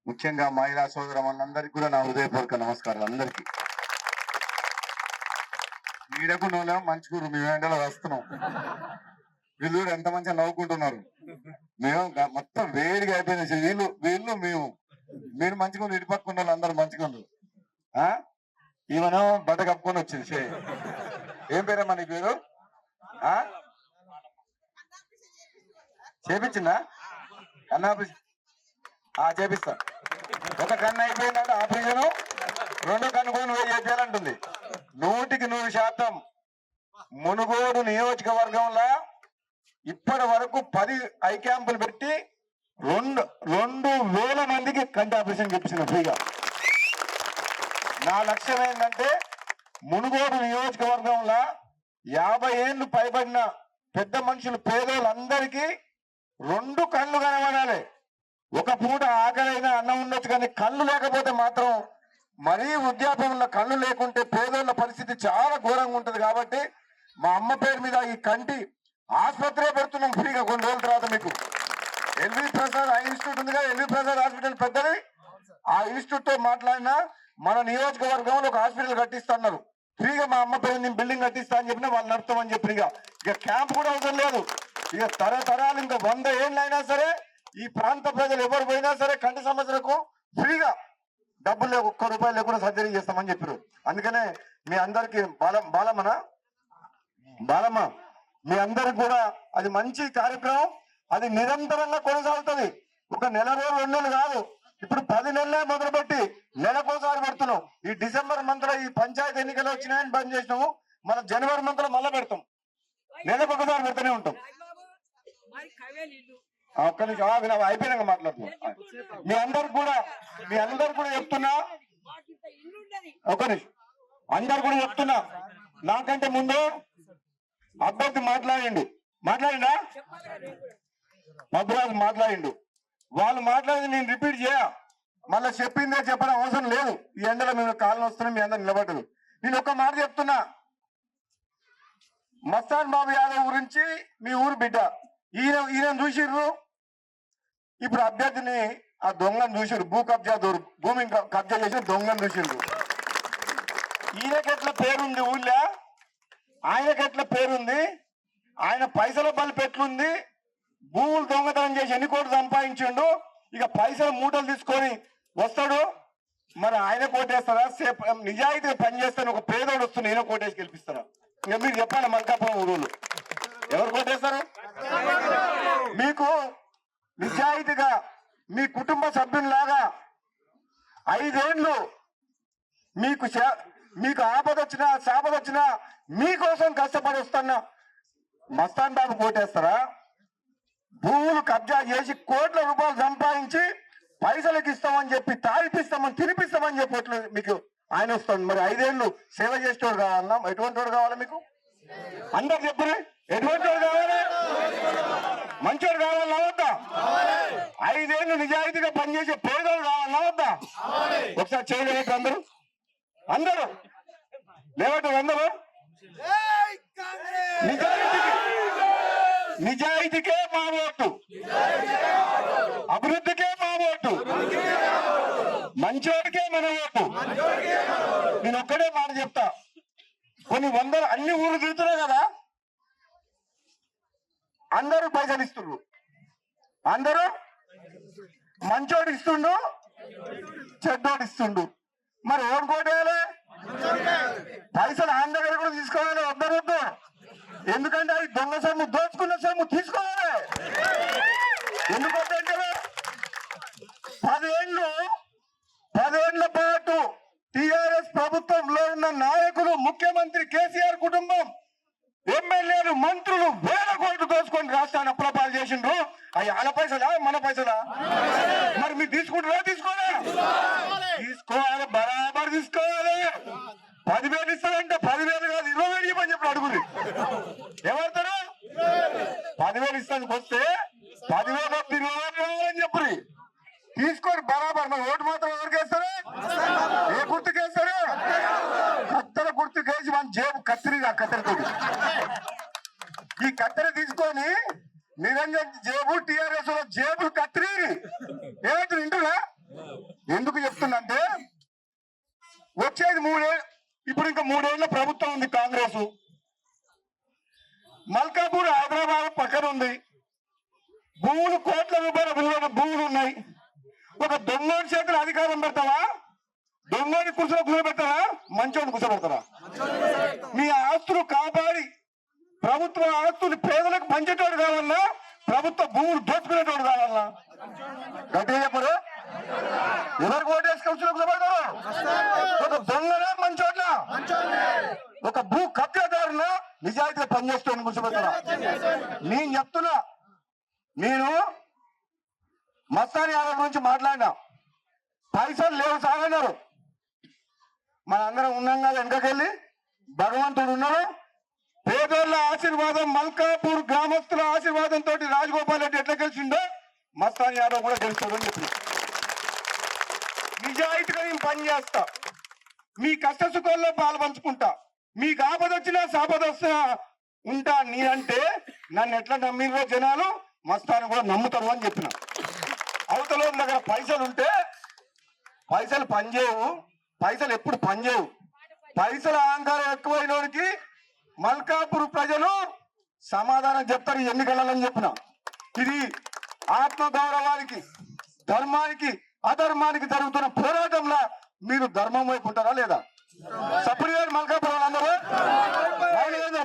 ముఖ్యంగా మహిళా సోదరులందరికీ కూడా నా హృదయపూర్వక నమస్కారాలు. అందరికీ వీడకు నోలేమో మంచుకూరు మేము ఎండలో వస్తున్నాం. వీళ్ళు ఎంత మంచిగా నవ్వుకుంటున్నారు. మేము మొత్తం వేడిగా అయిపోయింది. వీళ్ళు వీళ్ళు మేము మీరు మంచిగా ఇటు పక్కన వాళ్ళు అందరూ మంచిగా ఉన్నారు. ఈమెనో బట్ట కప్పుకొని వచ్చింది. ఏం పేరమ్మా నీ పేరు? చేపించిందా? కన్నా చేపిస్తా. ఒక కన్ను అయిపోయిందంటే ఆపరేషన్, రెండో కన్ను కూడా నువ్వే చేయాలంటుంది. 100% మునుగోడు నియోజకవర్గంలో ఇప్పటి వరకు 10 ఐ క్యాంపులు పెట్టి 2,000 మందికి కంటి ఆపరేషన్ చేపించిన ఫ్రీగా. నా లక్ష్యం ఏంటంటే మునుగోడు నియోజకవర్గంలో 50 ఏళ్ళు పైబడిన పెద్ద మనుషులు పేదోళ్ళందరికీ 2 కళ్ళు కనబడాలి. ఒక పూట ఆకలైనా అన్నం ఉండొచ్చు, కానీ కళ్ళు లేకపోతే మాత్రం మరీ వృద్ధాప్యంలో కళ్ళు లేకుంటే పేదోళ్ళ పరిస్థితి చాలా ఘోరంగా ఉంటది. కాబట్టి మా అమ్మ పేరు మీద ఈ కంటి ఆసుపత్రి పెడుతున్నాం ఫ్రీగా. కొన్ని రోజుల తర్వాత మీకు ఎల్వి ప్రసాద్ ఆ ఇన్స్టిట్యూట్ ఉంది కదా, ఎల్వి ప్రసాద్ హాస్పిటల్ పెద్దది. ఆ ఇన్స్టిట్యూట్ తో మాట్లాడినా మన నియోజకవర్గంలో ఒక హాస్పిటల్ కట్టిస్తున్నారు ఫ్రీగా. మా అమ్మ పేరు నేను బిల్డింగ్ కట్టిస్తా అని చెప్పినా వాళ్ళు నడుపుతామని చెప్పి ఇక క్యాంప్ కూడా అవసరం లేదు. ఇక తరతరాలు ఇంకా 100 ఏళ్ళు అయినా సరే ఈ ప్రాంత ప్రజలు ఎవరు పోయినా సరే కంటి సమస్యలకు ఫ్రీగా డబ్బులు ₹1 లేకుండా సర్జరీ చేస్తామని చెప్పారు. అందుకనే మీ అందరికి బాలమ్మ మీ అందరికి కూడా అది మంచి కార్యక్రమం. అది నిరంతరంగా కొనసాగుతుంది. ఒక నెల రోజులు 2 నెలలు కాదు, ఇప్పుడు 10 నెలలే మొదలుపెట్టి నెలకోసారి పెడుతున్నాం. ఈ డిసెంబర్ మంత్ లో ఈ పంచాయతీ ఎన్నికలు వచ్చినాయని బంద్ చేసినాము. మన జనవరి మంత్ లో మళ్ళీ పెడతాం. నెలకొకసారి పెడుతూనే ఉంటాం. ఒక్క నిమిషం అయిపోయినాక మాట్లాడుతున్నాం. మీ అందరికి కూడా చెప్తున్నా, ఒక్క నిమిషం అందరు కూడా చెప్తున్నా, నాకంటే ముందు అభ్యర్థి మాట్లాడిండా మధురాజు మాట్లాడిండు. వాళ్ళు మాట్లాడింది నేను రిపీట్ చేయ, మళ్ళీ చెప్పిందే చెప్పడం అవసరం లేదు. ఈ ఎండలో మేము కాలం వస్తున్నాం, మీ అందరు నిలబడ్డరు. నేను ఒక మాట చెప్తున్నా, మస్తాన్ బాబు యాదవ్ గురించి మీ ఊరు బిడ్డ ఈయన చూసిర్రు. ఇప్పుడు అభ్యర్థిని ఆ దొంగను చూసిర్రు, భూమి కబ్జా చేసిన దొంగను చూసిర్రు. ఈయనకెట్ల పేరుంది ఊళ్ళో, ఆయనకెట్ల పేరుంది, ఆయన పైసల బలి పెట్లుంది, భూములు దొంగతనం చేసి ఎన్ని కోట్లు సంపాదించిండు. ఇక పైసల మూటలు తీసుకొని వస్తాడు. మరి ఆయన కోటేస్తారా? నిజాయితీగా పనిచేస్తాను ఒక పేదోడు వస్తుంది, ఈయన కోటేసి గెలిపిస్తారా? ఇంకా మీరు చెప్పాలి. మల్కాపురం ఊరులు ఎవరు కోటేస్తారు? మీకు నిజాయితీగా మీ కుటుంబ సభ్యుల్లాగా 5 ఏళ్ళు మీకు ఆపదొచ్చినా సాపదొచ్చినా మీకోసం కష్టపడి వస్తున్నా మస్తాన్ బాబు కోటేస్తారా? భూములు కబ్జా చేసి కోట్ల రూపాయలు సంపాదించి పైసలకు ఇస్తామని చెప్పి తాగిపిస్తామని తినిపిస్తామని చెప్పి మీకు ఆయన వస్తాడు. మరి 5 ఏళ్ళు సేవ చేసేవాడు కావాలన్నా? ఎటువంటి వాడు కావాలి మీకు? అందరు చెప్పరు ఎటువంటి వాడు కావాలి? మంచోడు కావాలన్నా వద్దా? 5 ఏళ్ళు నిజాయితీగా పనిచేసే పేదోడు కావాలన్నా వద్దా? ఒకసారి చేయలేక అందరూ లేవట్టు. అందరూ నిజాయితీకే మా ఓటు, అభివృద్ధికే మా ఓటు, మంచోడికే మన ఓటు. నేను ఒక్కడే మాట చెప్తా, కొన్ని వందలు అన్ని ఊళ్ళు తిరుగుతున్నాయి కదా, అందరూ పైసలు ఇస్తుండ్రు. అందరూ మంచోడు ఇస్తుండు, చెడ్డోడు ఇస్తుండు. మరి ఓటు కోటేయాలి? పైసలు ఆయన దగ్గర కూడా తీసుకోవాలి. వద్దరొద్దు. ఎందుకంటే అది దొంగ సొమ్ము, దోచుకున్న సొమ్ము తీసుకోవాలి. ఎందుకు వద్దంటారు? 10 ఏళ్ల పాటు టిఆర్ఎస్ ప్రభుత్వంలో ఉన్న నాయకులు, ముఖ్యమంత్రి కేసీఆర్ కుటుంబం, ఎమ్మెల్యేలు, మంత్రులు 1000 కోట్లు దోచుకొని రాష్ట్రాన్ని అప్పులపాలు చేసిండ్రు. అవి వాళ్ళ పైసలా మన పైసలా? మరి మీరు తీసుకుంటారా? తీసుకోవాలి, బరాబర్ తీసుకోవాలి. 10,000 ఇస్తారంటే 10,000 కాదు 20,000 ఇవ్వని చెప్పి అడుగుది. ఎవరుతారు? 10,000 ఇస్తానికి వస్తే 10,000 20,000 కావాలని చెప్పి తీసుకొని బరాబర్. మరి ఓటు మాత్రం ఎవరికేస్తారు? ఏ గుర్తుకేస్తారు? కత్తెర గుర్తుకేసి మన జేబు కత్తిరిగా కత్తెరతో ఈ కత్తెర తీసుకొని నిరంజన్ జేబు టిఆర్ఎస్ జేబులు కత్తిరి ఏమైతే వింటున్నా ఎందుకు చెప్తున్నంటే వచ్చేది ఇప్పుడు ఇంకా 3 ఏళ్ల ప్రభుత్వం ఉంది కాంగ్రెస్. మల్కాపూర్ హైదరాబాద్ పక్కన ఉంది. భూములు కోట్ల రూపాయల విలువైన భూములు ఉన్నాయి. ఒక దొంగోని చేతులు అధికారం పెడతావా? దొంగోని కూర్చోబెడతావా? మంచోని కూర్చోబెడతావా? మీ ఆస్తులు కాపాడి ప్రభుత్వ ఆస్తులు పేదలకు పంచేటోడు కావాలన్నా, ప్రభుత్వ భూములు దోచుకునేటోడు కావాలన్నా? గట్టిగా చెప్పరు. ఎవరికి ఓటేసి కూర్చోబెడతారు? ఒక దొంగనా మంచోడ్నా? ఒక భూ కబ్జాదారునా నిజాయితీగా పనిచేస్తాను కూర్చోబెడతారా? నేను చెప్తున్నా, నేను మస్తాన్ యాదవ్ గురించి మాట్లాడినా. పైసలు లేవు సాగన్నారు. మనందరం ఉన్నాం కదా, వెనకకెళ్ళి భగవంతుడు ఉన్నాడు. పేదోళ్ళ ఆశీర్వాదం, మల్కాపూర్ గ్రామస్తుల ఆశీర్వాదంతో రాజగోపాల్ రెడ్డి ఎట్లా గెలిచిండో మస్తాన్ యాదవ్ కూడా గెలుస్తాడని చెప్పి నిజాయితీగా నేను పని చేస్తా. మీ కష్ట సుఖాల్లో పాలు పంచుకుంటా. మీకు ఆపద వచ్చినా సాపద వస్తున్నా ఉంటా. నేనంటే నన్ను ఎట్లా నమ్మిరో జనాలు మస్తాను కూడా నమ్ముతారు అని చెప్పిన. అవతల దగ్గర పైసలు ఉంటే పైసలు పనిచేయవు. పైసలు ఎప్పుడు పనిచేయవు. పైసల అహంకారం ఎక్కువైనోడికి మల్కాపూర్ ప్రజలు సమాధానం చెప్తారు ఎన్నికలని చెప్పిన. ఇది ఆత్మగౌరవానికి, ధర్మానికి, అధర్మానికి జరుగుతున్న పోరాటంలో మీరు ధర్మం వైపు ఉంటారా లేదా? సప్పుడు గారు మల్కాపూర్ వాళ్ళందరూ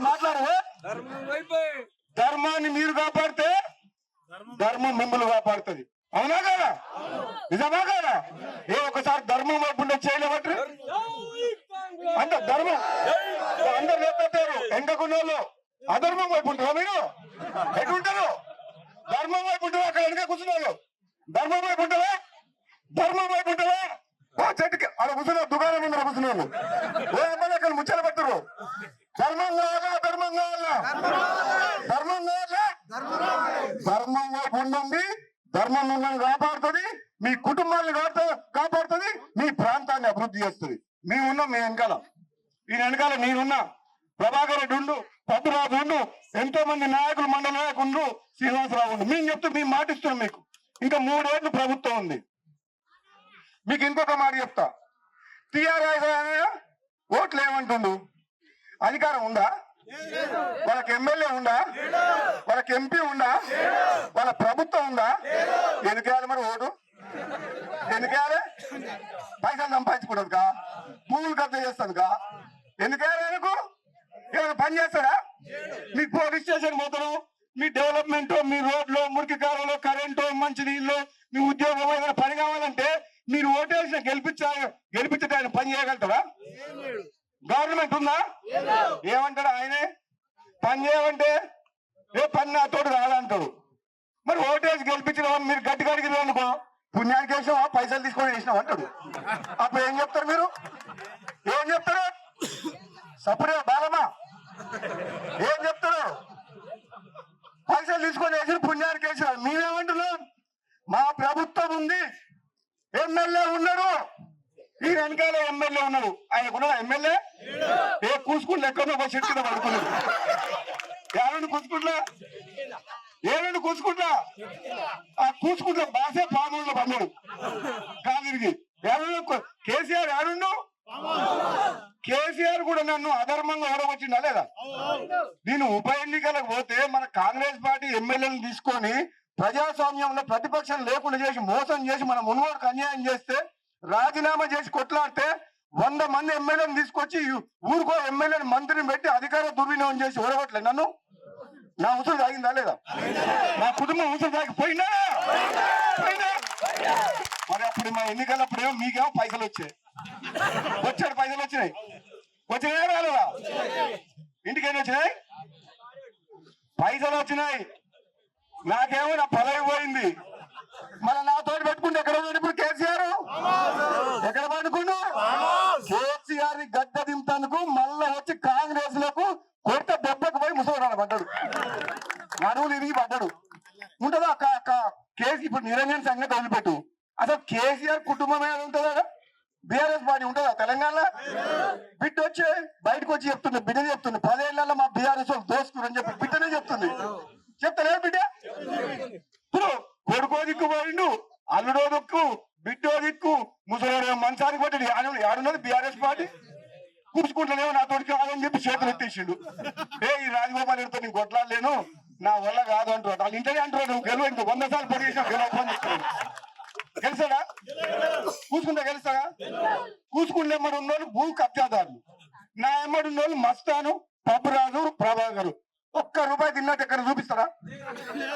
మాట్లాడరు. ధర్మాన్ని మీరు కాపాడితే ధర్మం మిమ్మల్ని కాపాడుతుంది. అవునా కదా? నిజమా కదా? ఒకసారి ధర్మం వైపు ఉండే చేయలేమంటారు. అంటే ధర్మం అందరు లేకపోతారు. ఎంకకున్న వాళ్ళు అధర్మం వైపు ఉంటారా? మీరు ఎటుంటారు? ధర్మం వైపు ఉంటారా? అక్కడ వెనక కూర్చున్నారు. ధర్మం వైపు ఉంటారా? ధర్మం వైపు ఉంటారా? ఓ చెట్టుకి అక్కడ కూర్చున్నారు. దుకాణం ముందర కూర్చున్నారు. ఓ అమ్మాయి అక్కడ ముచ్చట పెట్టరు. ధర్మం కావాలా? ధర్మం కావాలా? ధర్మం కావాలా? ధర్మం వైపు ఉండండి. ధర్మం మిమ్మల్ని కాపాడుతుంది. మీ కుటుంబాన్ని కాపాడుతుంది. మీ ప్రాంతాన్ని అభివృద్ధి చేస్తుంది. మేమున్నాం మీ వెనకాల. ఈ వెనకాల నేనున్నా. ప్రభాకర్ రెడ్డి ఉండు, పద్మరాజు ఉండు, ఎంతో మంది నాయకులు, మండల నాయకులు, శ్రీనివాసరావు ఉండు. మేము చెప్తూ మేము మాటిస్తున్నాం. మీకు ఇంకా 3 ఏళ్ళు ప్రభుత్వం ఉంది. మీకు ఇంకొక మాట చెప్తా. టీఆర్ఎస్ ఓట్లు ఏమంటుండు? అధికారం ఉందా? వాళ్ళకి ఎమ్మెల్యే ఉందా? వాళ్ళకి ఎంపీ ఉందా? వాళ్ళ ప్రభుత్వం ఉందా? ఎందుకేయాలి మరి ఓటు? ఎందుకేయాలి? పైసలు సంపాదించుకుంటుంది కా? భూములు కబ్జా చేస్తుంది కా? ఎందుకేయాలి? ఆయనకు ఏమైనా పని చేస్తాడా? మీకు పోలీస్ స్టేషన్ పోతారు, మీ డెవలప్మెంట్, మీ రోడ్లు, మురికి కాలువలు, కరెంటు, మంచి నీళ్లు, మీ ఉద్యోగం ఏదైనా పని కావాలంటే మీరు ఓటేసిన గెలిపించడానికి పని చేయగలుగుతారా? గవర్నమెంట్ ఉందా? ఏమంటాడు ఆయనే? పని చేయమంటే ఏ పని నా తోడు రాదంటాడు. మరి ఓటేసి గెలిపించిన మీరు గట్టిగా అడిగిన అనుకో, పుణ్యానికి వేసినావా, పైసలు తీసుకొని వేసినావు అంటాడు. అప్పుడు ఏం చెప్తారు? మీరు ఏం చెప్తారు? సపరే బాలమ్మా ఏం చెప్తారు? పైసలు తీసుకొని వేసి పుణ్యానికి వేసినారు. మేమేమంటున్నాం? మా ప్రభుత్వం ఉంది, ఎమ్మెల్యే ఉన్నాడు, ఈ వెనకాల ఎమ్మెల్యే ఉన్నాడు. ఆయనకున్న ఎమ్మెల్యే కూసుకుంటూ ఎక్కడో ఒక చెట్టు కింద పడుకున్నాడు. ఏడు కూసుకుంటా ఆ కూసుకుంటా బాసే పాముల్లో పన్నాడు కాదిరిగి. కేసీఆర్ ఏడుండు? కేసీఆర్ కూడా నన్ను అధర్మంగా ఓడవచ్చిందా లేదా? నేను ఉప ఎన్నికలకు పోతే మన కాంగ్రెస్ పార్టీ ఎమ్మెల్యేలను తీసుకొని ప్రజాస్వామ్యంలో ప్రతిపక్షం లేకుండా చేసి మోసం చేసి మన మున్గోడుకు అన్యాయం చేస్తే రాజీనామా చేసి కొట్లాడితే 100 మంది ఎమ్మెల్యేలను తీసుకొచ్చి ఊరుకో ఎమ్మెల్యేని మంత్రిని పెట్టి అధికార దుర్వినియోగం చేసి ఓడగొట్టలే నన్ను. నా ఉసురు తాగిందా లేదా? నా కుటుంబం ఉసురు తాగిపోయిందా? మరి అప్పుడు మా ఎన్నికలప్పుడేమో మీకేమో పైసలు వచ్చాయి. పైసలు వచ్చినాయి. వచ్చినాయా రాలేదా? ఇంటికి ఎన్ని వచ్చినాయి? పైసలు వచ్చినాయి. నాకేమో నా పొలం పోయింది. మన నాతో పెట్టుకుంటే ఎక్కడ ఉన్నాడు ఇప్పుడు కేసీఆర్? ఎక్కడ పడుకుండు? కేసీఆర్ ని గడ్డ దింపేందుకు మళ్ళా వచ్చి కాంగ్రెస్ లకు కొత్త దెబ్బకు పోయి ముసలి పడ్డాడు. నడువులు ఇరిగి పడ్డాడు. ఉంటుందా కేసీ? ఇప్పుడు నిరంజన్ సంగతి వదిలిపెట్టు. అసలు కేసీఆర్ కుటుంబం ఏమైనా ఉంటుందా? బీఆర్ఎస్ పార్టీ ఉంటుందా తెలంగాణలో? బిడ్డ వచ్చి బయటకు వచ్చి చెప్తుంది, బిడ్డ చెప్తుంది 10 ఏళ్లలో మా బీఆర్ఎస్ దోసుకురని చెప్పి బిడ్డనే చెప్తుంది. చెప్తానే బిడ్డ? ఇప్పుడు కొడుకో దిక్కు పోయిండు, అల్లుడో దిక్కు, బిడ్డో దిక్కు, ముసలి మంచానికి కొట్టి ఆడున్నది బీఆర్ఎస్ పార్టీ. కూర్చుకుంటలేమో నా తోటి కాదని చెప్పి చేతులు ఎత్తేసిండు. ఈ రాజగోపాల్ రెడ్డితో నేను కొట్లాడలేను, నా వల్ల కాదు అంటారు. వాళ్ళు ఇంటనే అంటారు, నువ్వు గెలువ ఇంకో 100 సార్లు పొడి చేసినా గెలవని చెప్తాడు. గెలిచాడా? కూసుకుంటా గెలుస్తాడా? కూసుకుంటే ఎమ్మడి ఉన్నోళ్ళు భూ కబ్జాదారులు, నా ఎమ్మడి ఉన్నోళ్ళు మస్తాను, పబ్బురాజు, ప్రభాకరు. ₹1 తిన్నట్టు ఎక్కడ చూపిస్తారా?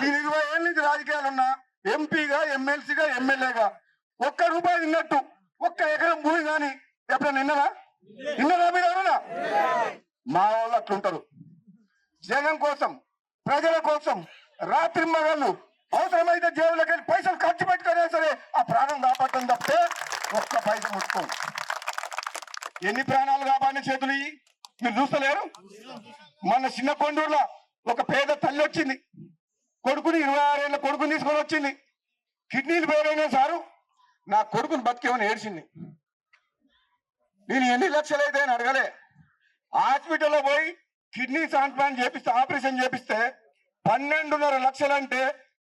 నేను 20 ఏళ్ళ నుంచి రాజకీయాలున్నా, ఎంపీగా, ఎమ్మెల్సీగా, ఎమ్మెల్యేగా ₹1 తిన్నట్టు 1 ఎకరం భూమి కానీ ఎప్పుడైనా విన్నారా? మీరు ఎవరన్నా? మా వాళ్ళు అట్లుంటారు. జనం కోసం, ప్రజల కోసం రాత్రి మగళ్ళు అవసరమైతే జేబులకి వెళ్ళి పైసలు ఖర్చు పెట్టుకునే సరే ఆ ప్రాణం కాపాడటం తప్పితే 1 పైస ముట్టుకోం. ఎన్ని ప్రాణాలు కాపాడిన చేతులు మీరు చూస్తలేరు? మన చిన్న కొండూరులో ఒక పేద తల్లి వచ్చింది, కొడుకుని 26 ఏళ్ళ కొడుకుని తీసుకొని వచ్చింది. కిడ్నీలు పేరైనా సారు నా కొడుకుని బతికేమని ఏడ్చింది. నేను ఎన్ని లక్షలు అయితే అని అడగలే. హాస్పిటల్లో పోయి కిడ్నీ ట్రాన్స్ప్లాంట్ చేపిస్తే, ఆపరేషన్ చేపిస్తే 12.5 లక్షలు అంటే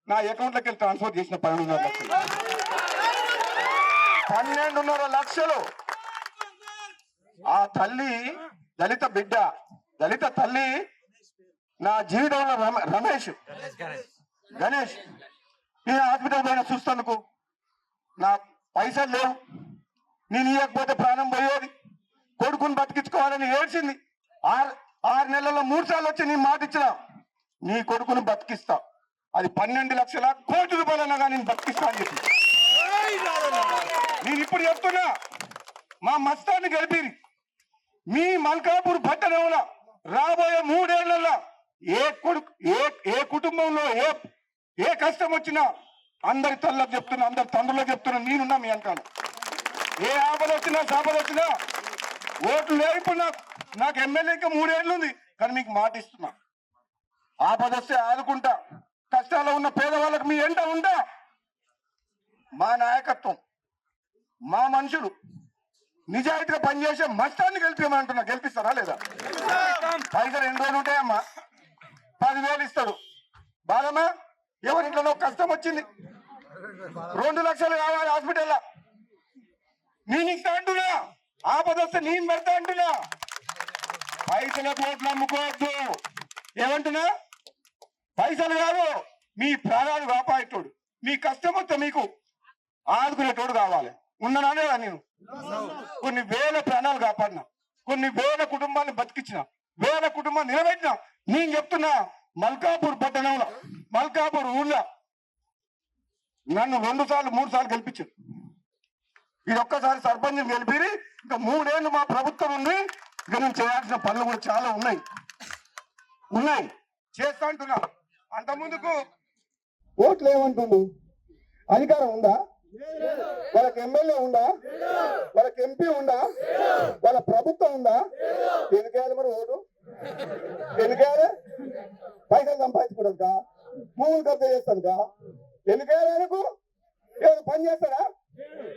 నా అకౌంట్లోకి వెళ్ళి ట్రాన్స్ఫర్ చేసిన 12.5 లక్షలు. 12.5 లక్షలు. ఆ తల్లి దళిత బిడ్డ, దళిత తల్లి నా జీవితంలో గణేష్ నేను హాస్పిటల్ పోయిన చూస్తానుకు నా పైసలు లేవు, నేను ఇవ్వకపోతే ప్రాణం పోయేది, కొడుకుని బతికించుకోవాలని ఏడ్చింది. 6 నెలల్లో 3 సార్లు వచ్చి నీ మాట ఇచ్చిన నీ కొడుకుని బతికిస్తా, అది 12 లక్షల కోటి రూపాయలన్నా కానీ నేను బతికిస్తా అని చెప్పి. నేను ఇప్పుడు చెప్తున్నా, మా మస్తాన్ని గెలిపిరి మీ మల్కాపూర్ పట్టణంలో రాబోయే 3 ఏళ్లలో ఏ కుటుంబంలో ఏ కష్టం వచ్చినా అందరి తల్లకు చెప్తున్నా, అందరి తండ్రులకు చెప్తున్నా, నేనున్నా మీ వెనకాల. ఏ ఆపద వచ్చినా సాపద వచ్చినా ఓట్లు లేవు. ఇప్పుడు నాకు ఎమ్మెల్యేకి 3 ఏళ్ళు ఉంది, కానీ మీకు మాట ఇస్తున్నా, ఆపద వస్తే ఆదుకుంటా, కష్టాల్లో ఉన్న పేదవాళ్ళకి మీ ఎంట ఉంటా. మా నాయకత్వం, మా మనుషులు నిజాయితీగా పనిచేసే మస్తాన్ని గెలిపిమంటున్నా. గెలిపిస్తారా లేదా? పైసలు 2 రోజులు ఉంటాయమ్మా, 10,000 ఇస్తాడు. బాలమ్మా ఎవరింట్లో కష్టం వచ్చింది 2 లక్షలు కావాలి హాస్పిటల్లో, నేను ఇస్తా అంటున్నా. ఆపద వస్తే నేను పెడతా అంటున్నా. పైసల కోట్లు అమ్ముకోవద్దు. ఏమంటున్నా? పైసలు కాదు, మీ ప్రాణాలు కాపాడేటోడు, మీ కష్టం వస్తే మీకు ఆదుకునేటోడు కావాలి. ఉన్నానా లేదా? నేను కొన్ని వేల ప్రాణాలు కాపాడినా, కొన్ని వేల కుటుంబాన్ని బతికించిన, వేల కుటుంబాన్ని నిలబెట్టిన. నేను చెప్తున్నా, మల్కాపూర్ పట్టణంలో, మల్కాపూర్ ఊళ్ళో నన్ను 2 సార్లు 3 సార్లు గెలిపించారు. ఇది ఒక్కసారి సర్పంచ్ గెలిపిరి. ఇంకా 3 ఏళ్ళు మా ప్రభుత్వం ఉంది. ఇక నేను చేయాల్సిన పనులు కూడా చాలా ఉన్నాయి చేస్తా అంటున్నా. అంత ముందుకు ఓట్లు ఏమంటుండు? అధికారం ఉందా? వాళ్ళకి ఎమ్మెల్యే ఉందా? వాళ్ళకి ఎంపీ ఉందా? వాళ్ళ ప్రభుత్వం ఉందా? ఎందుకేయాలి మరి ఓటు? ఎందుకేయాలి? పైసలు సంపాదించుకోవడానికా? భూములు కబ్జా చేస్తానుకా? ఎందుకేయాలి? ఆయనకు ఏమైనా పని చేస్తారా?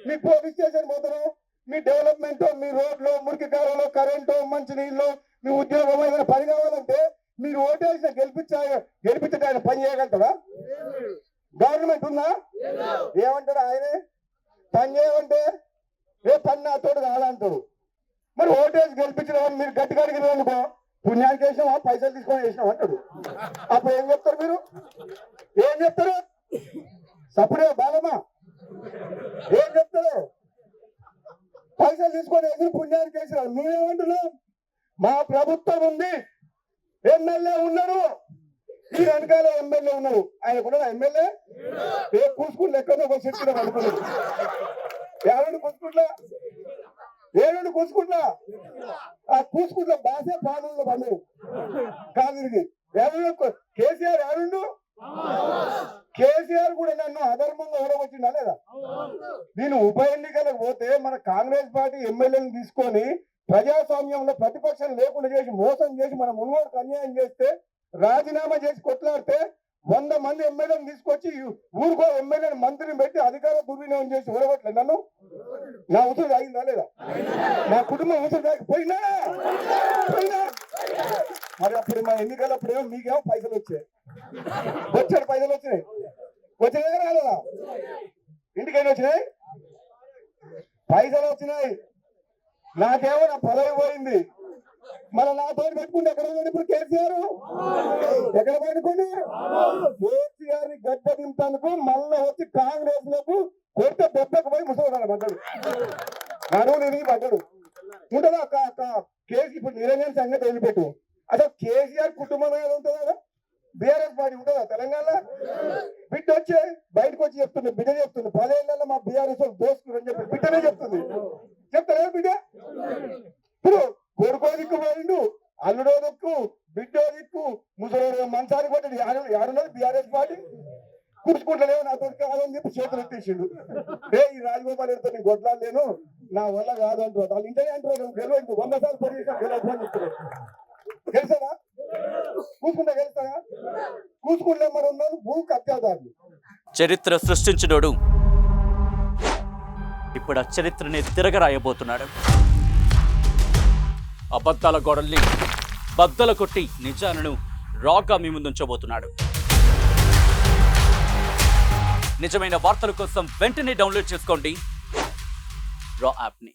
మీ పోలీస్ స్టేషన్ పోతారు, మీ డెవలప్మెంట్, మీ రోడ్లు, మురికి కాలంలో కరెంటు, మంచినీళ్ళు, మీ ఉద్యోగం ఏదైనా పని కావాలంటే మీరు ఓటేసిన గెలిపించే ఆయన పని చేయగలుగుతారా? గవర్నమెంట్ ఉందా? ఏమంటాడు ఆయనే? పని చేయమంటే ఏ పని నా తోడు కాదంటాడు. మరి ఓటేసి గెలిపించడం మీరు గట్టిగా అడిగిన అనుకో, పుణ్యానికి వేసినావా, పైసలు తీసుకొని వేసినావు అంటాడు. అప్పుడు ఏం చెప్తారు మీరు? ఏం చెప్తారు? సప్పుడే బాలమ్మా ఏం చెప్తారు? పైసలు తీసుకొని ఎదురు పుణ్యానికి వేసినావు. నువ్వేమంటున్నావు? మా ప్రభుత్వం ఉంది, ఎమ్మెల్యే ఉన్నాడు, ఈ వెనకాల ఎమ్మెల్యే ఉన్నారు. ఆయన కూడా ఎమ్మెల్యే ఏ కూసుకుంటూ ఎక్కడో ఒక చెట్టు అనుకున్నాడు. ఏడు కూసుకుంటా ఆ కూసుకుంటా బాసే పాలనలో పడ్డాడు కాదు. కేసీఆర్ ఏడుండు? కేసీఆర్ కూడా నన్ను అధర్మంగా ఓడగొచ్చిందా లేదా? నేను ఉప ఎన్నికలకు పోతే మన కాంగ్రెస్ పార్టీ ఎమ్మెల్యేని తీసుకొని ప్రజాస్వామ్యంలో ప్రతిపక్షం లేకుండా చేసి మోసం చేసి మన మున్గోడుకు అన్యాయం చేస్తే రాజీనామా చేసి కొట్లాడితే 100 మంది ఎమ్మెల్యేలను తీసుకొచ్చి ఊరుకో ఎమ్మెల్యేని మంత్రిని పెట్టి అధికార దుర్వినియోగం చేసి ఊరగొట్టలేదు నన్ను. నా ఉసురు తాగిందా లేదా? నా కుటుంబం ఉసురు తాగి పోయినా. మరి అప్పుడు మా ఎన్నికలప్పుడేమో మీకేమో పైసలు వచ్చాయి, పైసలు వచ్చినాయి రాలేదా? ఇంటికైనా వచ్చినాయి, పైసలు వచ్చినాయి. నాకేమో నా పదవి పోయింది. మన నాతో పెట్టుకుంటే ఎక్కడ ఇప్పుడు కేసీఆర్ ఎక్కడ పెట్టుకుని కేసీఆర్ ని గడ్డ దింపేందుకు మళ్ళా వచ్చి కాంగ్రెస్ లకు కొత్త దెబ్బకు పోయి ముసలి పడ్డాడు. నడువు నిరిగి పడ్డాడు. ఉంటుందా కేసీ ఇప్పుడు నిరంజన్ సంగతి వదిలిపెట్టు. అసలు కేసీఆర్ కుటుంబం ఏదో ఉంటుందా కదా? బీఆర్ఎస్ పార్టీ ఉంటుందా తెలంగాణలో? బిడ్డ వచ్చే బయటకు వచ్చి చెప్తుంది, బిడ్డ చెప్తుంది 10 ఏళ్లలో మా బీఆర్ఎస్ దోస్తులు అని చెప్పి బిడ్డనే చెప్తుంది. చెప్తారా బిడ్డ? ఇప్పుడు కొడుకో దిక్కు పోయిండు, అల్లుడో దిక్కు, బిడ్డో దిక్కు, ముసలి మంచానికి పట్టి యాడున్నది బీఆర్ఎస్ పార్టీ. కూర్చుకుంటలేవు నాతో కాదని చెప్పి చేతులు ఎత్తేసిండు. ఈ రాజగోపాల్ ఎడుతో నేను గొడ్లాలేను, నా వల్ల కాదు అంటారు. వాళ్ళు ఇంటనే అంటారు గెలవ 100 సార్లు పరిగెత్తా గెలవని చెప్తారు. గెలిచారా? కూర్చుంటే గెలుస్తారా? కూర్చుకుంటే మరి ఉన్నారు భూ కబ్జాదారులు. చరిత్ర సృష్టించినోడు ఇప్పుడు ఆ చరిత్రని తిరగరాయబోతున్నాడు. అబద్ధాల గోడల్ని బద్దల కొట్టి నిజాలను రాగా మీ ముందుంచబోతున్నాడు. నిజమైన వార్తల కోసం వెంటనే డౌన్లోడ్ చేసుకోండి రా యాప్ని.